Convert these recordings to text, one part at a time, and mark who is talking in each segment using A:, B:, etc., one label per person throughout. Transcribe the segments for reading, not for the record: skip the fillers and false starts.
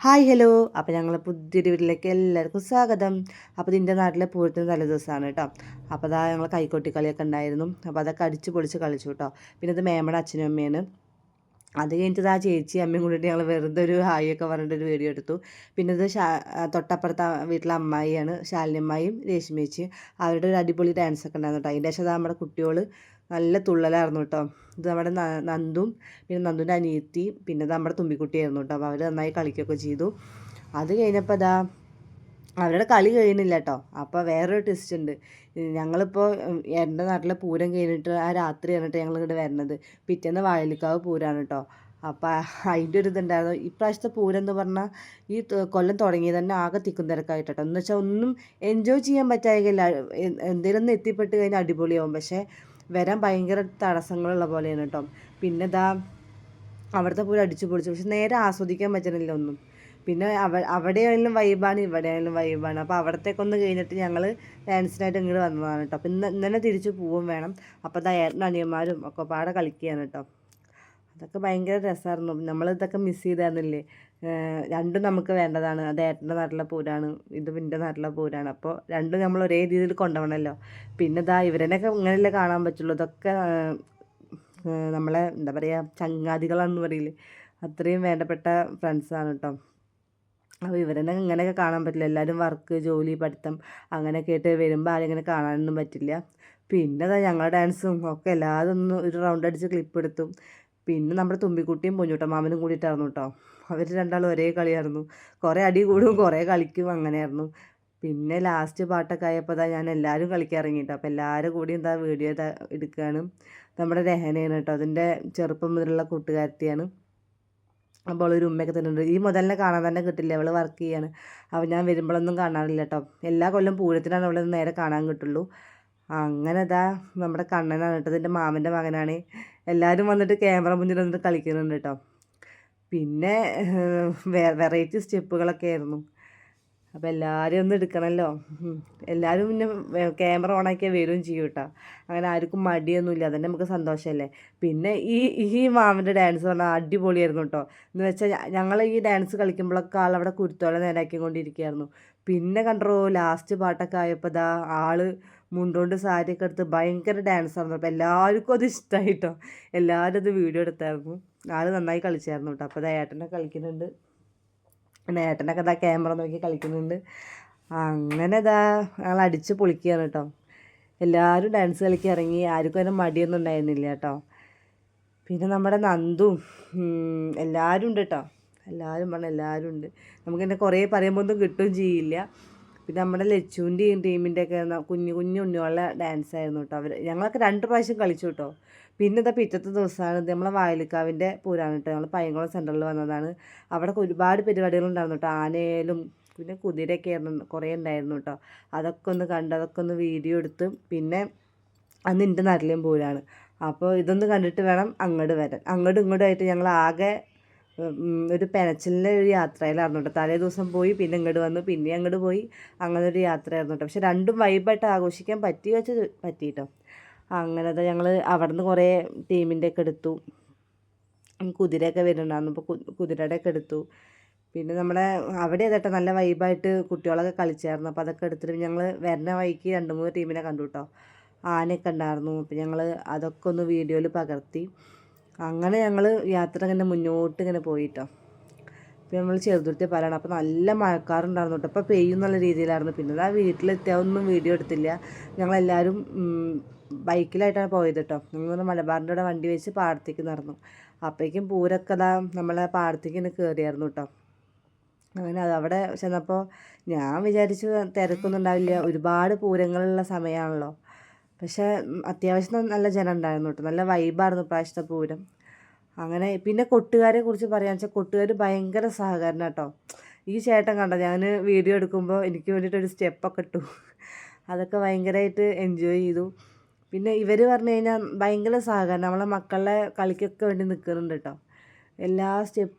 A: Hi hello. അപ്പോൾ ഞങ്ങൾ പുതിയൊരു വീട്ടിലേക്ക് എല്ലാവർക്കും സ്വാഗതം. അപ്പോൾ ഇതിൻ്റെ നാട്ടിലെ പൂരത്തിന് തലേ ദിവസമാണ് കേട്ടോ. അപ്പോൾ അതാ ഞങ്ങൾ കൈകൊട്ടി കളിയൊക്കെ ഉണ്ടായിരുന്നു. അപ്പോൾ അതൊക്കെ അടിച്ച് പൊളിച്ച് കളിച്ചു കേട്ടോ. പിന്നെ ഇത് മേമ്മയുടെ അച്ഛനും അമ്മയാണ്. അത് കഴിഞ്ഞിട്ട് ആ ചേച്ചി അമ്മയും കൂടിയിട്ട് ഞങ്ങൾ വെറുതെ ഒരു ഹായ് ഒക്കെ പറഞ്ഞിട്ടൊരു വീഡിയോ എടുത്തു. പിന്നെ ഇത് തൊട്ടപ്പുറത്തെ വീട്ടിലെ അമ്മായിയാണ്, ശാലിനി അമ്മായിയും രേഷ്മേച്ചിയും. അവരുടെ ഒരു അടിപൊളി ഡാൻസ് ഒക്കെ ഉണ്ടായിരുന്നു കേട്ടോ. അതിൻ്റെ ശേഷം നമ്മുടെ കുട്ടികൾ നല്ല തുള്ളലായിരുന്നു കേട്ടോ. ഇത് നമ്മുടെ നന്ദും പിന്നെ നന്ദുൻ്റെ അനിയത്തി പിന്നെ ഇത് നമ്മുടെ തുമ്പിക്കുട്ടിയായിരുന്നു കേട്ടോ. അപ്പോൾ അവർ നന്നായി കളിക്കുകയൊക്കെ ചെയ്തു. അത് കഴിഞ്ഞപ്പോൾ ഇതാ അവരുടെ കളി കഴിയുന്നില്ല കേട്ടോ. അപ്പോൾ വേറൊരു ട്വിസ്റ്റ് ഉണ്ട്. ഞങ്ങളിപ്പോൾ എൻ്റെ നാട്ടിലെ പൂരം കഴിഞ്ഞിട്ട് ആ രാത്രി കഴിഞ്ഞിട്ട് ഞങ്ങൾ ഇങ്ങോട്ട് വരുന്നത്. പിറ്റേന്ന് വാഴലിക്കാവ് പൂരമാണ് കേട്ടോ. അപ്പോൾ അതിൻ്റെ ഒരു ഇതുണ്ടായിരുന്നു. ഇപ്രാവശ്യത്തെ പൂരം എന്ന് പറഞ്ഞാൽ ഈ കൊല്ലം തുടങ്ങിയത് തന്നെ ആകെ തിക്കും തിരക്കായിട്ട് കേട്ടോ. എന്ന് വെച്ചാൽ ഒന്നും എൻജോയ് ചെയ്യാൻ പറ്റായില്ല. എന്തെങ്കിലും ഒന്ന് എത്തിപ്പെട്ട് കഴിഞ്ഞാൽ അടിപൊളിയാവും. പക്ഷേ വരാൻ ഭയങ്കര തടസ്സങ്ങളുള്ള പോലെയാണ് കേട്ടോ. പിന്നെ ഇതാ അവിടുത്തെ പൂരം അടിച്ചു പൊളിച്ചു. പക്ഷെ നേരെ ആസ്വദിക്കാൻ പറ്റുന്നില്ല ഒന്നും. പിന്നെ അവിടെ ആയാലും വൈബാണ്, ഇവിടെ ആയാലും വൈബാണ്. അപ്പോൾ അവിടത്തേക്കൊന്ന് കഴിഞ്ഞിട്ട് ഞങ്ങൾ ഡാൻസിനായിട്ട് ഇങ്ങോട്ട് വന്നതാണ് കേട്ടോ. അപ്പോൾ ഇന്നലെ തിരിച്ച് പോവും വേണം. അപ്പോൾ ദാ ഏട്ടനും അനിയന്മാരും ഒക്കെ പാടെ കളിക്കുകയാണ് കേട്ടോ. അതൊക്കെ ഭയങ്കര രസമായിരുന്നു. നമ്മളിതൊക്കെ മിസ് ചെയ്തായിരുന്നില്ലേ. രണ്ടും നമുക്ക് വേണ്ടതാണ്. അത് ഏട്ടൻ്റെ നാട്ടിലെ പൂരാണ്, ഇത് എൻ്റെ നാട്ടിലെ പൂരാണ്. അപ്പോൾ രണ്ടും നമ്മൾ ഒരേ രീതിയിൽ കൊണ്ടുപോകണമല്ലോ. പിന്നെ ഇതാ ഇവരെന്നൊക്കെ ഇങ്ങനെയല്ലേ കാണാൻ പറ്റുള്ളൂ. ഇതൊക്കെ നമ്മളെ എന്താ പറയുക, ചങ്ങാതികളാണെന്ന് പറയില്ലേ, അത്രയും വേണ്ടപ്പെട്ട ഫ്രണ്ട്സാണ് കേട്ടോ. അപ്പോൾ ഇവരെന്നെ ഇങ്ങനെയൊക്കെ കാണാൻ പറ്റില്ല. എല്ലാവരും വർക്ക്, ജോലി, പഠിത്തം അങ്ങനെയൊക്കെ ആയിട്ട് വരുമ്പോൾ ആരും ഇങ്ങനെ കാണാനൊന്നും പറ്റില്ല. പിന്നെ അതാ ഞങ്ങളുടെ ഡാൻസും ഒക്കെ എല്ലാവരും ഒന്ന് ഒരു റൗണ്ട് അടിച്ച് ക്ലിപ്പ് എടുത്തു. പിന്നെ നമ്മുടെ തുമ്പിക്കുട്ടിയും പൊന്നൂട്ടമാമനും കൂടിയിട്ടായിരുന്നു കേട്ടോ. അവർ രണ്ടാളും ഒരേ കളിയായിരുന്നു. കുറേ അടി കൂടും, കുറേ കളിക്കും, അങ്ങനെയായിരുന്നു. പിന്നെ ലാസ്റ്റ് പാട്ടൊക്കെ ആയപ്പോൾ അതാ ഞാൻ എല്ലാവരും കളിക്കാൻ ഇറങ്ങിയിട്ടോ. അപ്പോൾ എല്ലാവരും കൂടി എന്താ വീഡിയോ എടുക്കുകയാണ്. നമ്മുടെ രഹനയാണ് കേട്ടോ. അതിൻ്റെ ചെറുപ്പം മുതലുള്ള കൂട്ടുകാരത്തിയാണ്. അപ്പോൾ ഒരു ഉമ്മയൊക്കെ തരുന്നുണ്ട്. ഈ മുതലിനെ കാണാൻ തന്നെ കിട്ടില്ല, അവൾ വർക്ക് ചെയ്യാണ്. അപ്പോൾ ഞാൻ വരുമ്പോഴൊന്നും കാണാറില്ല കേട്ടോ. എല്ലാ കൊല്ലം പൂരത്തിനാണ് അവളെ നേരെ കാണാൻ കിട്ടുള്ളൂ. അങ്ങനെ ഇതാ നമ്മുടെ കണ്ണനാണ് കേട്ടോ, ഇതിൻ്റെ മാമൻ്റെ മകനാണ്. എല്ലാവരും വന്നിട്ട് ക്യാമറ മുന്നിൽ വന്നിട്ട് കളിക്കുന്നുണ്ട് കേട്ടോ. പിന്നെ വെറൈറ്റി സ്റ്റെപ്പുകളൊക്കെ ആയിരുന്നു. അപ്പോൾ എല്ലാവരും ഒന്ന് എടുക്കണമല്ലോ. എല്ലാവരും പിന്നെ ക്യാമറ ഓണാക്കിയാൽ വരികയും ചെയ്യും കേട്ടോ. അങ്ങനെ ആർക്കും മടിയൊന്നുമില്ല, അതന്നെ നമുക്ക് സന്തോഷമല്ലേ. പിന്നെ ഈ മാമൻ്റെ ഡാൻസ് പറഞ്ഞാൽ അടിപൊളിയായിരുന്നു കേട്ടോ. എന്ന് വെച്ചാൽ ഞങ്ങൾ ഈ ഡാൻസ് കളിക്കുമ്പോഴൊക്കെ ആളവിടെ കുരുത്തോളം നേരാക്കിക്കൊണ്ടിരിക്കുകയായിരുന്നു. പിന്നെ കണ്ടോ ലാസ്റ്റ് പാട്ടൊക്കെ ആയപ്പോൾ ഇതാ ആൾ മുണ്ടോണ്ട് സാരിയൊക്കെ എടുത്ത് ഭയങ്കര ഡാൻസ് ആയിരുന്നു. അപ്പോൾ എല്ലാവർക്കും അത് ഇഷ്ടമായിട്ടോ. എല്ലാവരും അത് വീഡിയോ എടുത്തായിരുന്നു. ആൾ നന്നായി കളിച്ചായിരുന്നു കേട്ടോ. അപ്പോൾ അത് ഏട്ടനെ കളിക്കുന്നുണ്ട്. പിന്നെ ഏട്ടനൊക്കെ ഇതാ ക്യാമറ നോക്കി കളിക്കുന്നുണ്ട്. അങ്ങനെ ഇതാ ഞങ്ങൾ അടിച്ച് പൊളിക്കുകയാണ് കേട്ടോ. എല്ലാവരും ഡാൻസ് കളിക്കാൻ ഇറങ്ങി. ആർക്കും അതിന് മടിയൊന്നും ഉണ്ടായിരുന്നില്ല കേട്ടോ. പിന്നെ നമ്മുടെ നന്ദും എല്ലാവരും ഉണ്ട് കേട്ടോ. എല്ലാവരും പറഞ്ഞാൽ എല്ലാവരും ഉണ്ട്. നമുക്കെന്നെ കുറേ പറയുമ്പോൾ ഒന്നും കിട്ടുകയും ചെയ്യില്ല. പിന്നെ നമ്മുടെ ലച്ചുവിൻ്റെയും ടീമിൻ്റെയൊക്കെ കുഞ്ഞു കുഞ്ഞു ഉണ്ണിയുള്ള ഡാൻസ് ആയിരുന്നു കേട്ടോ. ഞങ്ങളൊക്കെ 2 പ്രാവശ്യം കളിച്ചു കേട്ടോ. പിന്നെ ഇതാ പിറ്റത്തെ ദിവസമാണ് ഇത് നമ്മളെ വായലിക്കാവിൻ്റെ പൂരാണ് കേട്ടോ. ഞങ്ങൾ പയ്യങ്കുളം സെൻറ്ററിൽ വന്നതാണ്. അവിടെ ഒരുപാട് പരിപാടികളുണ്ടായിരുന്നു കേട്ടോ. ആനയിലും പിന്നെ കുതിരയൊക്കെ ആയിരുന്നു, കുറേ ഉണ്ടായിരുന്നു കേട്ടോ. അതൊക്കെ ഒന്ന് കണ്ട് അതൊക്കെ ഒന്ന് വീഡിയോ എടുത്ത് പിന്നെ അന്ന് എൻ്റെ നാട്ടിലെയും പൂരാണ്. അപ്പോൾ ഇതൊന്ന് കണ്ടിട്ട് വേണം അങ്ങോട്ട് വരാൻ. അങ്ങോട്ടും ഇങ്ങോട്ടുമായിട്ട് ഞങ്ങൾ ആകെ ഒരു പെനച്ചിലിൻ്റെ ഒരു യാത്രയിലായിരുന്നു കേട്ടോ. തലേ ദിവസം പോയി പിന്നെ ഇങ്ങോട്ട് വന്നു, പിന്നെ അങ്ങോട്ട് പോയി, അങ്ങനെ ഒരു യാത്രയായിരുന്നു കേട്ടോ. പക്ഷെ രണ്ടും വൈബായിട്ട് ആഘോഷിക്കാൻ പറ്റി കേട്ടോ. അങ്ങനത്തെ ഞങ്ങൾ അവിടെ നിന്ന് കുറേ ടീമിൻ്റെയൊക്കെ എടുത്തു. കുതിരയൊക്കെ വരുന്നുണ്ടായിരുന്നു. അപ്പോൾ കുതിരയുടെയൊക്കെ എടുത്തു. പിന്നെ നമ്മുടെ അവിടെ കേട്ടോ നല്ല വൈബായിട്ട് കുട്ടികളൊക്കെ കളിച്ചായിരുന്നു. അപ്പോൾ അതൊക്കെ എടുത്തിട്ട് ഞങ്ങൾ വരുന്ന വഴിക്ക് 2-3 ടീമിനെ കണ്ടു കേട്ടോ. ആനയൊക്കെ ഉണ്ടായിരുന്നു. അപ്പോൾ ഞങ്ങൾ അതൊക്കെ ഒന്ന് വീഡിയോയിൽ പകർത്തി. അങ്ങനെ ഞങ്ങൾ യാത്ര ഇങ്ങനെ മുന്നോട്ട് ഇങ്ങനെ പോയിട്ടോ. അപ്പോൾ നമ്മൾ ചെറുതുരുത്തി പറയണം. അപ്പോൾ നല്ല മഴക്കാറുണ്ടായിരുന്നു കേട്ടോ. അപ്പോൾ പെയ്യുന്നുള്ള രീതിയിലായിരുന്നു. പിന്നെ ആ വീട്ടിലെത്തിയാതൊന്നും വീഡിയോ എടുത്തില്ല. ഞങ്ങളെല്ലാവരും ബൈക്കിലായിട്ടാണ് പോയത് കേട്ടോ. ഞങ്ങൾ മലബാറിൻ്റെ അവിടെ വണ്ടി വെച്ച് പാടത്തേക്ക് നടന്നു. അപ്പോഴേക്കും പൂരൊക്കെ അതാ നമ്മളെ പാടത്തേക്ക് ഇങ്ങനെ കയറിയായിരുന്നു കേട്ടോ. അങ്ങനെ അവിടെ ചെന്നപ്പോൾ ഞാൻ വിചാരിച്ചു തിരക്കൊന്നും ഉണ്ടാവില്ല, ഒരുപാട് പൂരങ്ങളുള്ള സമയമാണല്ലോ. പക്ഷേ അത്യാവശ്യം നല്ല ജനം ഉണ്ടായിരുന്നു കേട്ടോ. നല്ല വൈബായിരുന്നു പ്രാവശ്യത്തെ പൂരം. അങ്ങനെ പിന്നെ കൊട്ടുകാരെ കുറിച്ച് പറയാന്ന് വെച്ചാൽ കൊട്ടുകാർ ഭയങ്കര സഹകരണം കേട്ടോ. ഈ ചേട്ടൻ കണ്ടോ, ഞാൻ വീഡിയോ എടുക്കുമ്പോൾ എനിക്ക് വേണ്ടിയിട്ടൊരു സ്റ്റെപ്പൊക്കെ ഇട്ടു. അതൊക്കെ ഭയങ്കരമായിട്ട് എൻജോയ് ചെയ്തു. പിന്നെ ഇവർ പറഞ്ഞു കഴിഞ്ഞാൽ ഭയങ്കര സഹകരണം, നമ്മളെ മക്കളുടെ കളിക്കൊക്കെ വേണ്ടി നിൽക്കുന്നുണ്ട് കേട്ടോ. എല്ലാ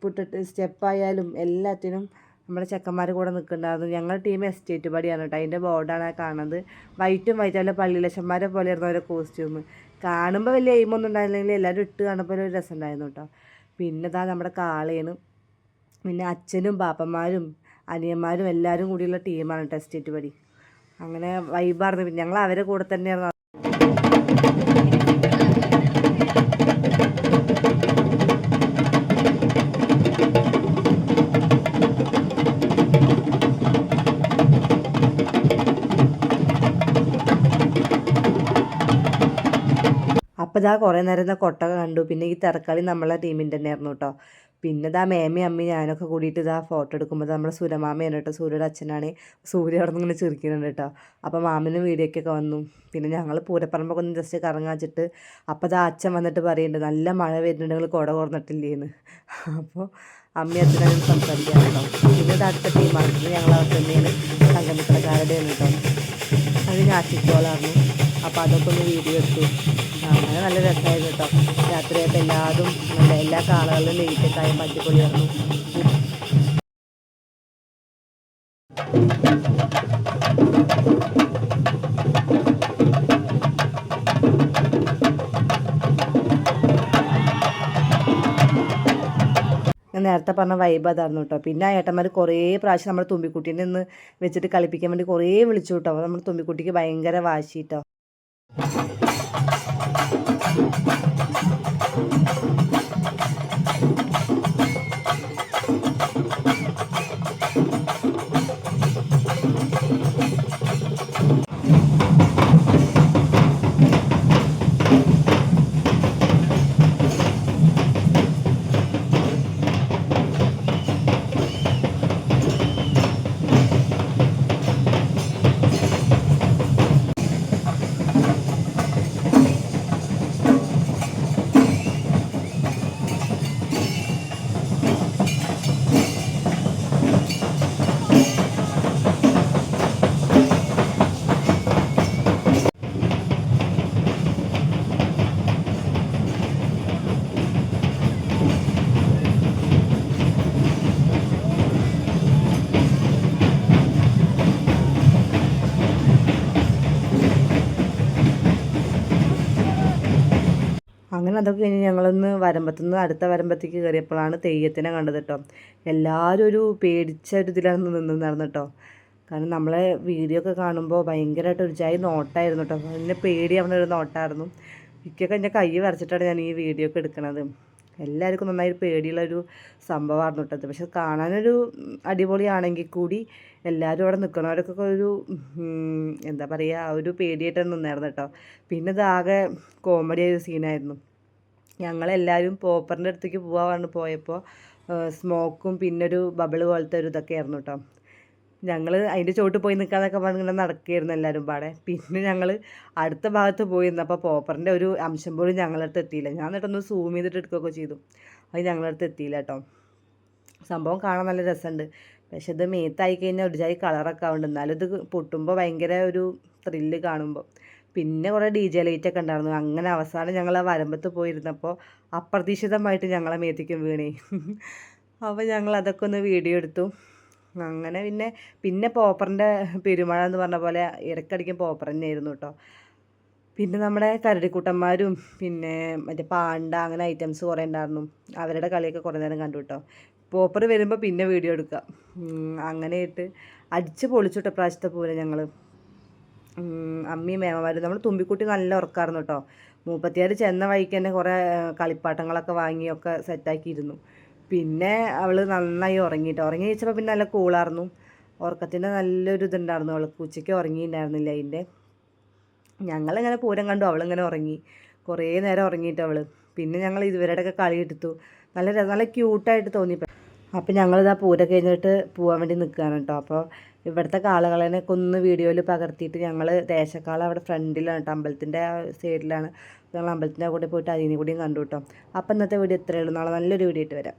A: സ്റ്റെപ്പായാലും എല്ലാത്തിനും നമ്മുടെ ചെക്കന്മാർ കൂടെ നിൽക്കുന്നുണ്ടായിരുന്നു. ഞങ്ങളുടെ ടീം എസ്റ്റേറ്റ് പടിയാണ് കേട്ടോ. അതിൻ്റെ ബോർഡാണ് കാണുന്നത്. വൈറ്റും വൈറ്റല്ല പള്ളിയിലച്ചന്മാരെ പോലെയായിരുന്നു അവരുടെ കോസ്റ്റ്യൂം. കാണുമ്പോൾ വലിയ എയിമൊന്നും ഉണ്ടായിരുന്നെങ്കിൽ എല്ലാവരും ഇട്ട് കാണുമ്പോൾ ഒരു രസം ഉണ്ടായിരുന്നു കേട്ടോ. പിന്നെ ഇതാ നമ്മുടെ കാളയാണ്. പിന്നെ അച്ഛനും പാപ്പന്മാരും അനിയന്മാരും എല്ലാവരും കൂടിയുള്ള ടീമാണ് ടെസ്റ്റ് പടി. അങ്ങനെ വൈബായിരുന്നു. പിന്നെ ഞങ്ങൾ അവരെ കൂടെ തന്നെയായിരുന്നു. അപ്പോൾ ഇതാ കുറേ നേരം കൊട്ട കണ്ടു. പിന്നെ ഈ തിരക്കളി നമ്മളെ ടീമിൻ്റെ തന്നെ ആയിരുന്നു കേട്ടോ. പിന്നെ ഇതാ മേമയും അമ്മയും ഞാനൊക്കെ കൂടിയിട്ട് ഇതാ ഫോട്ടോ എടുക്കുമ്പോൾ നമ്മുടെ സുരമാമയാണ് കേട്ടോ, സൂര്യയുടെ അച്ഛനാണ്. സൂര്യ അവിടെ നിന്ന് ഇങ്ങനെ ചിരിക്കുന്നുണ്ട് കേട്ടോ. അപ്പോൾ മാമനും വീഡിയോക്കൊക്കെ വന്നു. പിന്നെ ഞങ്ങൾ പൂരപ്പറമ്പൊക്കെ ഒന്ന് ജസ്റ്റ് കറങ്ങാച്ചിട്ട് അപ്പോൾ ഇതാ അച്ഛൻ വന്നിട്ട് പറയുന്നുണ്ട് നല്ല മഴ വരുന്നുണ്ടെങ്കിൽ കുട കുറഞ്ഞിട്ടില്ലേന്ന്. അപ്പോൾ അമ്മയും അച്ഛനും സംസാരിക്കാൻ കേട്ടോ. പിന്നെ ഇത് അടുത്ത ടീമാണ്. ഞങ്ങൾ അവിടെ തന്നെയാണ് സംഗമിക്കടക്കാരുടെയാണ് കേട്ടോ. അത് ഞാറ്റിക്കോളായിരുന്നു. അപ്പോൾ അതൊക്കെ ഒന്ന് വീഡിയോ എടുത്തു. അങ്ങനെ നല്ല രസമായിരുന്നു കേട്ടോ. രാത്രിയായിട്ട് എല്ലാതും എല്ലാ കാളകളിലും നെയ്റ്റൊക്കെ പറ്റിപ്പൊളിയായിരുന്നു. ഞാൻ നേരത്തെ പറഞ്ഞ വൈബ് അതായിരുന്നു കേട്ടോ. പിന്നെ ആ ഏട്ടന്മാർ കുറേ പ്രാവശ്യം നമ്മുടെ തുമ്പിക്കുട്ടീനെ ഒന്ന് വെച്ചിട്ട് കളിപ്പിക്കാൻ വേണ്ടി കുറേ വിളിച്ചു കേട്ടോ. അപ്പോൾ നമ്മുടെ തുമ്പിക്കുട്ടിക്ക് ഭയങ്കര വാശി കേട്ടോ. അങ്ങനെ അതൊക്കെ കഴിഞ്ഞ് ഞങ്ങളൊന്ന് വരമ്പത്തുനിന്ന് അടുത്ത വരമ്പത്തേക്ക് കയറിയപ്പോഴാണ് തെയ്യത്തിനെ കണ്ടത് കേട്ടോ. എല്ലാവരും ഒരു പേടിച്ച ഒരു ഇതിലാണ് നിന്നിരുന്നു കേട്ടോ. കാരണം നമ്മളെ വീഡിയോ ഒക്കെ കാണുമ്പോൾ ഭയങ്കരമായിട്ട് ഒരു ജായി നോട്ടായിരുന്നു കേട്ടോ. എന്നെ പേടിയാവുന്ന ഒരു നോട്ടായിരുന്നു. ഇക്കൊക്കെ എൻ്റെ കൈ വരച്ചിട്ടാണ് ഞാൻ ഈ വീഡിയോ ഒക്കെ എടുക്കുന്നത്. എല്ലാവർക്കും നന്നായി പേടിയുള്ളൊരു സംഭവമായിരുന്നു കേട്ടത്. പക്ഷെ കാണാനൊരു അടിപൊളിയാണെങ്കിൽ കൂടി എല്ലാവരും അവിടെ നിൽക്കുന്നവരൊക്കെ ഒരു എന്താ പറയുക ഒരു പേടിയായിട്ട് നിന്നായിരുന്നു കേട്ടോ. പിന്നെ ഇതാകെ കോമഡി ആയ സീനായിരുന്നു. ഞങ്ങളെല്ലാവരും പോപ്പറിൻ്റെ അടുത്തേക്ക് പോകാൻ പോയപ്പോൾ സ്മോക്കും പിന്നെ ഒരു ബബിൾ പോലത്തെ ഒരു ഇതൊക്കെ ആയിരുന്നു കേട്ടോ. ഞങ്ങൾ അതിൻ്റെ ചോട്ട് പോയി നിൽക്കാന്നൊക്കെ പറഞ്ഞിങ്ങനെ നടക്കുകയായിരുന്നു എല്ലാവരും പാടെ. പിന്നെ ഞങ്ങൾ അടുത്ത ഭാഗത്ത് പോയി നിന്നപ്പോൾ പോപ്പറിൻ്റെ ഒരു അംശം പോലും ഞങ്ങളടുത്ത് എത്തിയില്ല. ഞാൻ എന്നിട്ടൊന്ന് സൂം ചെയ്തിട്ട് എടുക്കുകയൊക്കെ ചെയ്തു. അത് ഞങ്ങളടുത്ത് എത്തിയില്ല കേട്ടോ. സംഭവം കാണാൻ നല്ല രസമുണ്ട്. പക്ഷെ ഇത് മേത്തായി കഴിഞ്ഞാൽ ഒരു ജായി കളറൊക്കെ ആവുന്നുണ്ട്. എന്നാലും ഇത് പൊട്ടുമ്പോൾ ഭയങ്കര ഒരു ത്രില്ല് കാണുമ്പോൾ. പിന്നെ കുറേ DJ ലൈറ്റൊക്കെ ഉണ്ടായിരുന്നു. അങ്ങനെ അവസാനം ഞങ്ങൾ ആ വരമ്പത്ത് പോയിരുന്നപ്പോൾ അപ്രതീക്ഷിതമായിട്ട് ഞങ്ങളെ മേത്തേക്കും വീണേ. അപ്പോൾ ഞങ്ങൾ അതൊക്കെ ഒന്ന് വീഡിയോ എടുത്തു. അങ്ങനെ പിന്നെ പോപ്പറിൻ്റെ പെരുമഴ എന്ന് പറഞ്ഞ പോലെ ഇടയ്ക്കിടയ്ക്കും പോപ്പർ തന്നെയായിരുന്നു കേട്ടോ. പിന്നെ നമ്മുടെ കരടിക്കുട്ടന്മാരും പിന്നെ മറ്റേ പാണ്ട അങ്ങനെ ഐറ്റംസ് കുറേ ഉണ്ടായിരുന്നു. അവരുടെ കളിയൊക്കെ കുറേ നേരം കണ്ടു കേട്ടോ. പോപ്പർ വരുമ്പോൾ പിന്നെ വീഡിയോ എടുക്കുക. അങ്ങനെയായിട്ട് അടിച്ച് പൊളിച്ചിട്ട് പ്രാവശ്യത്തെ പോലെ ഞങ്ങൾ അമ്മയും മേമമാരും. നമ്മൾ തുമ്പിക്കുട്ടി നല്ല ഉറക്കായിരുന്നു കേട്ടോ. മൂപ്പത്തിയാർ ചെന്ന വഴിക്ക് തന്നെ കുറേ കളിപ്പാട്ടങ്ങളൊക്കെ വാങ്ങിയൊക്കെ സെറ്റാക്കിയിരുന്നു. പിന്നെ അവൾ നന്നായി ഉറങ്ങിയിട്ട് ഉറങ്ങി വെച്ചപ്പോൾ പിന്നെ നല്ല കൂളായിരുന്നു. ഉറക്കത്തിൻ്റെ നല്ലൊരു ഇതുണ്ടായിരുന്നു. അവൾക്ക് ഉച്ചയ്ക്ക് ഉറങ്ങിയിട്ടുണ്ടായിരുന്നില്ല. അതിൻ്റെ ഞങ്ങളിങ്ങനെ പൂരം കണ്ടു, അവളിങ്ങനെ ഉറങ്ങി. കുറേ നേരം ഉറങ്ങിയിട്ട് അവൾ. പിന്നെ ഞങ്ങൾ ഇവരുടെയൊക്കെ കളി എടുത്തു. നല്ല ക്യൂട്ടായിട്ട് തോന്നി. അപ്പോൾ ഞങ്ങളിതാ പൂരം കഴിഞ്ഞിട്ട് പോകാൻ വേണ്ടി നിൽക്കുകയാണ് കേട്ടോ. അപ്പോൾ ഇവിടുത്തെ കാളകളെയൊക്കെ ഒന്ന് വീഡിയോയിൽ പകർത്തിയിട്ട് ഞങ്ങൾ ദേശക്കാള അവിടെ ഫ്രണ്ടിലാണ് കേട്ടോ, അമ്പലത്തിൻ്റെ സൈഡിലാണ്. ഞങ്ങൾ അമ്പലത്തിൻ്റെ കൂടെ പോയിട്ട് അതിനെ കൂടിയും കണ്ടു കേട്ടോ. അപ്പോൾ ഇന്നത്തെ വീഡിയോ ഇത്രയേ ഉള്ളൂ. നാളെ നല്ലൊരു വീഡിയോ ആയിട്ട് വരാം.